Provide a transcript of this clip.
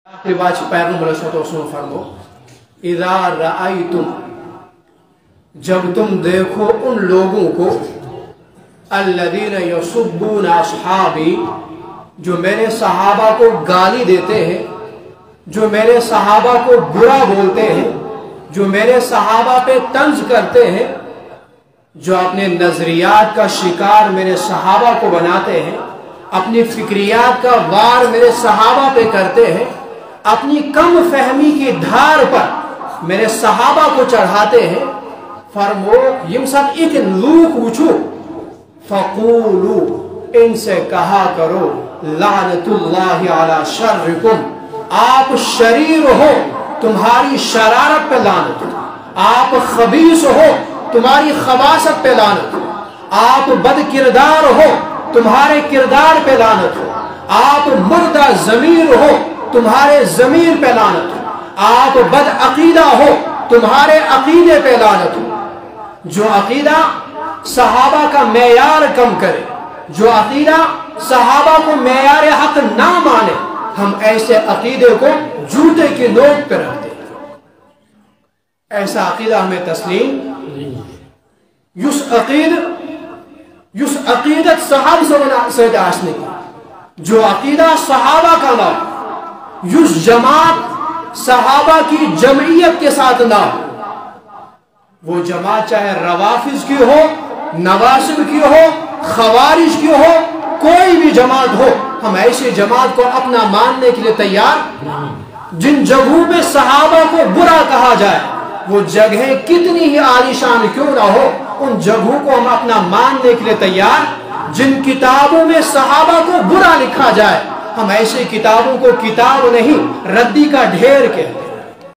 रिवाज पैगंबर फरमो इज़ा रअयतुम, जब तुम देखो उन लोगों को अल्लज़ीना यसुब्बूना अस्हाबी, जो मेरे सहाबा को गाली देते हैं, जो मेरे सहाबा को बुरा बोलते हैं, जो मेरे सहाबा पे तंज करते हैं, जो अपने नजरियात का शिकार मेरे सहाबा को बनाते हैं, अपनी फिक्रियात का वार मेरे सहाबा पे करते हैं, अपनी कम फहमी की धार पर मेरे सहाबा को चढ़ाते हैं, फरमो यम सब एक लूक वुचू फकूलू, इनसे कहा करो लानतुल्लाहि अला शर्रिकुम, आप शरीर हो, तुम्हारी शरारत पे लानत हो, आप खबीस हो, तुम्हारी खबासत पे लानत हो, आप बद किरदार हो, तुम्हारे किरदार पे लानत हो, आप मुर्दा जमीर हो, तुम्हारे जमीर पे लानत हो, आप बद अकीदा हो, तुम्हारे अकीदे पे लानत हो। जो अकीदा सहाबा का मेयार कम करे, जो अकीदा सहाबा को मेयार हक ना माने, हम ऐसे अकीदे को जूते की नोक पे रखते हैं। ऐसा अकीदा हमें तस्लीम नहीं। युस अकीदत सहाब से आशने की, जो अकीदा सहाबा का ना, युस जमात सहाबा की जमइयत के साथ ना, वो जमात चाहे रवाफिज की हो, नवासिब की हो, खवारिज की हो, कोई भी जमात हो, हम ऐसी जमात को अपना मानने के लिए तैयार नहीं। जिन जगहों पे सहाबा को बुरा कहा जाए, वो जगहें कितनी ही आलीशान क्यों ना हो, उन जगहों को हम अपना मानने के लिए तैयार। जिन किताबों में सहाबा को बुरा लिखा जाए, हम ऐसी किताबों को किताब नहीं रद्दी का ढेर कहते हैं।